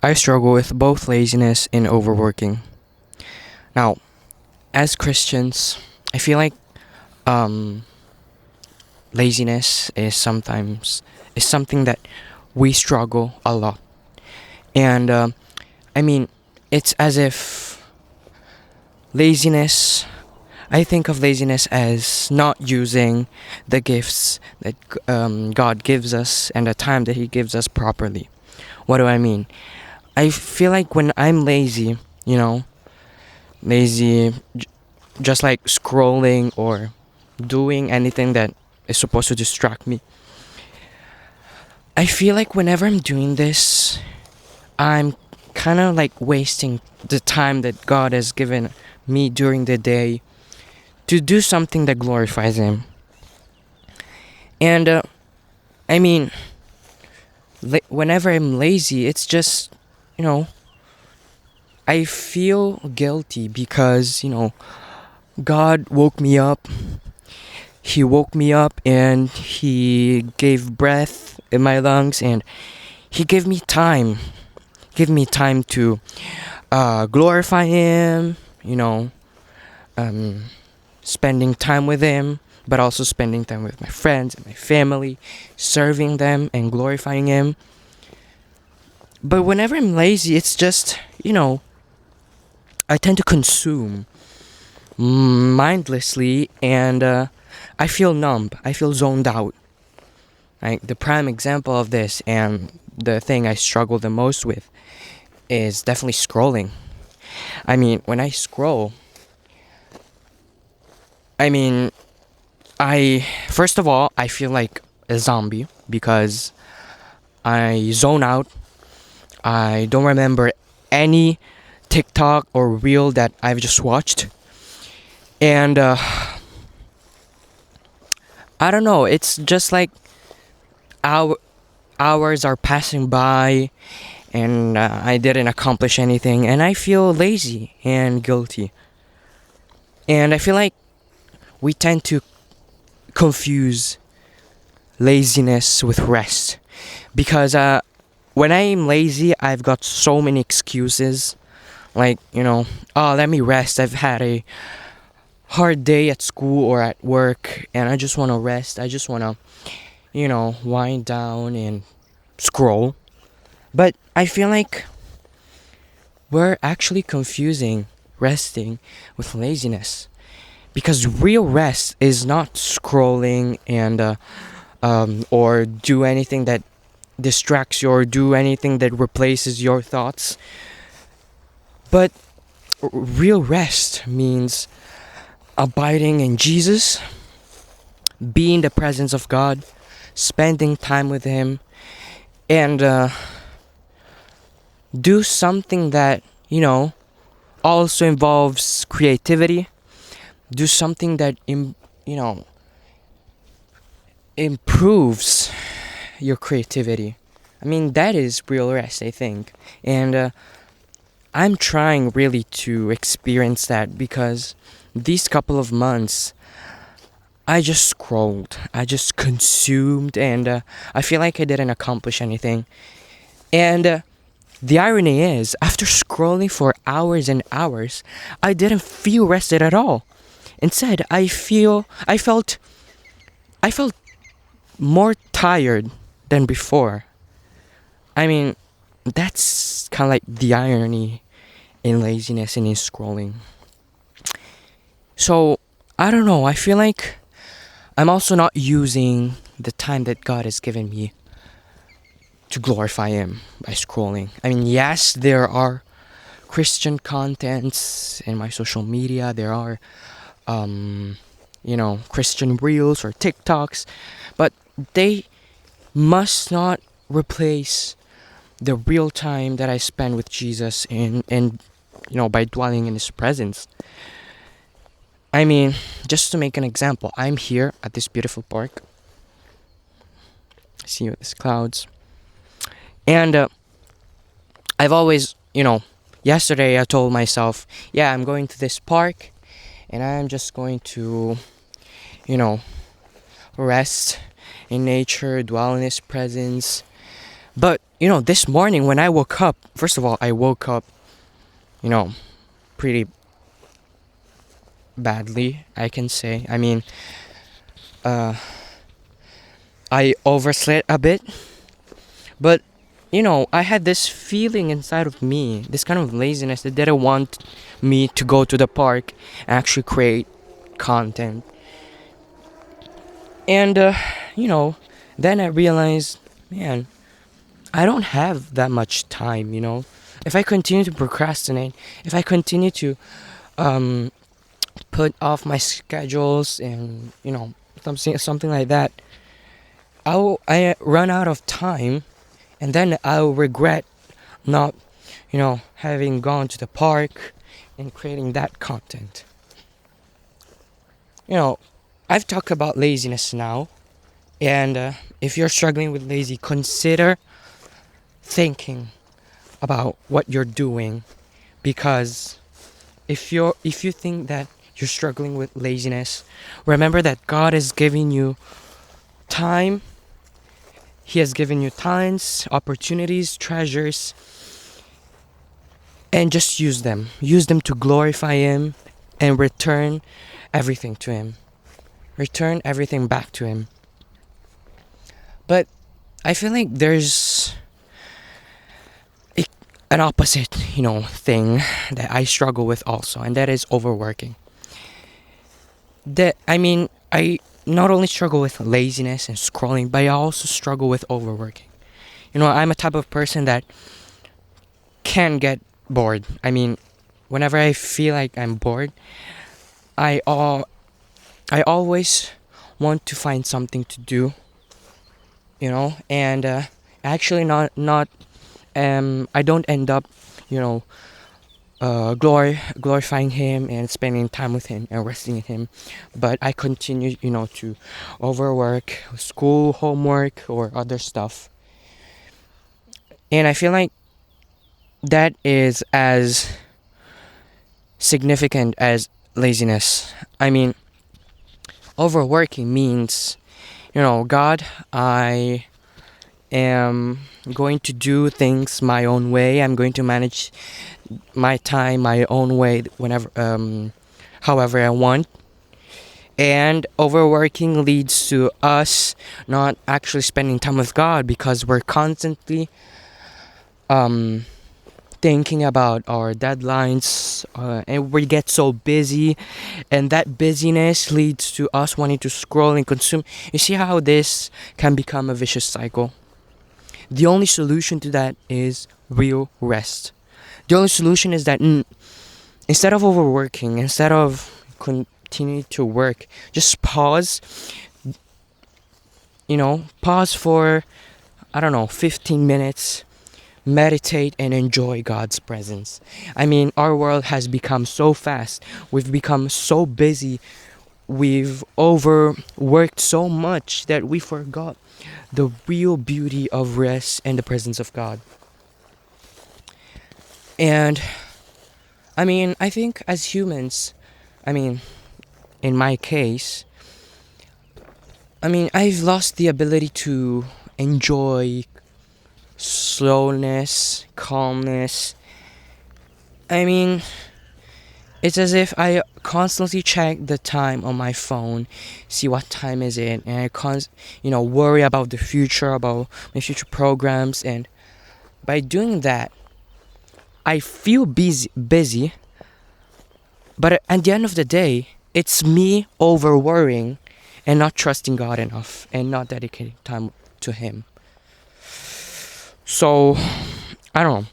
I struggle with both laziness and overworking. Now, as Christians, I feel like um, laziness is something that we struggle a lot, and I mean, it's as if laziness. I think of laziness as not using the gifts that God gives us and the time that He gives us properly. What do I mean? I feel like when I'm lazy, you know, lazy, just like scrolling or doing anything that is supposed to distract me. I feel like whenever I'm doing this, I'm kind of like wasting the time that God has given me during the day to do something that glorifies Him. And I mean, whenever I'm lazy, it's just, you know, I feel guilty because, God woke me up. He woke me up and He gave breath in my lungs and He gave me time. Give me time to glorify Him, um, spending time with Him, but also spending time with my friends and my family, serving them and glorifying Him. But whenever I'm lazy, it's just, I tend to consume mindlessly and I feel numb. I feel zoned out. Like the prime example of this and the thing I struggle the most with is definitely scrolling. I mean, when I scroll, I mean, I first of all, I feel like a zombie because I zone out. I don't remember any TikTok or reel that I've just watched. And I don't know, it's just like hour, hours are passing by and I didn't accomplish anything and I feel lazy and guilty. And I feel like we tend to confuse laziness with rest because when I'm lazy, I've got so many excuses. Like, oh, let me rest. I've had a hard day at school or at work and I just want to rest. I just want to, wind down and scroll. But I feel like we're actually confusing resting with laziness because real rest is not scrolling and or do anything that distracts you or do anything that replaces your thoughts. But real rest means abiding in Jesus, being in the presence of God, spending time with Him, and do something that, also involves creativity. Do something that, improves your creativity. I mean, that is real rest, I think. And I'm trying really to experience that because these couple of months, I just scrolled, I just consumed, and I feel like I didn't accomplish anything. And the irony is, after scrolling for hours and hours, I didn't feel rested at all. Instead, I felt more tired than before. I mean, that's kind of like the irony in laziness and in scrolling. So, I don't know, I feel like I'm also not using the time that God has given me to glorify Him by scrolling. I mean, yes, there are Christian contents in my social media, there are, Christian reels or TikToks, but they must not replace the real time that I spend with Jesus and by dwelling in His presence. I mean, just to make an example, I'm here at this beautiful park. See these clouds. And I've always, yesterday I told myself, yeah, I'm going to this park and I'm just going to, rest in nature, dwell in His presence. But, this morning when I woke up, first of all, I woke up, you know, pretty badly, I can say. I mean, uh, I overslept a bit, but I had this feeling inside of me, this kind of laziness that didn't want me to go to the park and actually create content. And, then I realized, man, I don't have that much time. If I continue to procrastinate, if I continue to um, put off my schedules and, something like that, I run out of time, and then I'll regret not, having gone to the park and creating that content. You know, I've talked about laziness now, and if you're struggling with lazy, consider thinking about what you're doing, because if you think that you're struggling with laziness, remember that God is giving you time. He has given you talents, opportunities, treasures, and just use them. Use them to glorify Him and return everything to Him. Return everything back to Him. But I feel like there's an opposite, thing that I struggle with also, and that is overworking. I not only struggle with laziness and scrolling, but I also struggle with overworking. I'm a type of person that can get bored. Whenever I feel like I'm bored, I always want to find something to do, and actually not I don't end up, you know, glorifying Him and spending time with Him and resting in Him, but I continue, to overwork, school, homework, or other stuff, and I feel like that is as significant as laziness. Overworking means, God, I am going to do things my own way. I'm going to manage my time my own way, whenever however I want. And overworking leads to us not actually spending time with God, because we're constantly um thinking about our deadlines, and we get so busy, and that busyness leads to us wanting to scroll and consume. You see how this can become a vicious cycle? The only solution to that is real rest. The only solution is that, instead of overworking, instead of continuing to work, just pause for, I don't know, 15 minutes, meditate and enjoy God's presence. Our world has become so fast. We've become so busy. We've overworked so much that we forgot the real beauty of rest and the presence of God. And I think as humans, in my case, I've lost the ability to enjoy slowness, calmness. It's as if I constantly check the time on my phone, see what time is it, and I worry about the future, about my future programs, and by doing that, I feel busy, but at the end of the day, it's me over worrying and not trusting God enough and not dedicating time to Him. So, I don't know.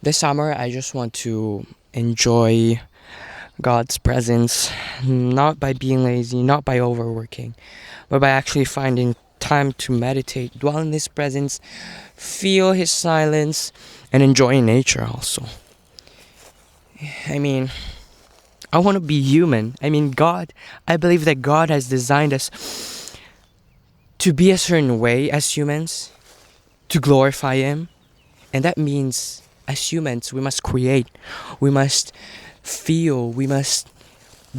This summer, I just want to enjoy God's presence, not by being lazy, not by overworking, but by actually finding time to meditate, dwell in His presence, feel His silence, and enjoy nature also. I want to be human. I believe that God has designed us to be a certain way as humans, to glorify Him. And that means, as humans, we must create, we must feel, we must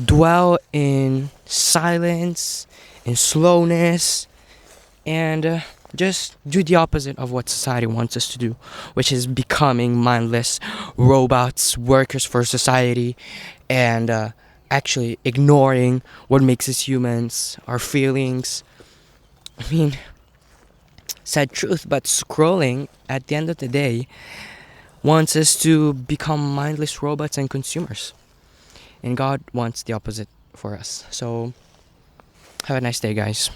dwell in silence, in slowness, and just do the opposite of what society wants us to do, which is becoming mindless robots, workers for society, and actually ignoring what makes us humans, our feelings. I mean, sad truth, but scrolling at the end of the day wants us to become mindless robots and consumers. And God wants the opposite for us. So, have a nice day, guys.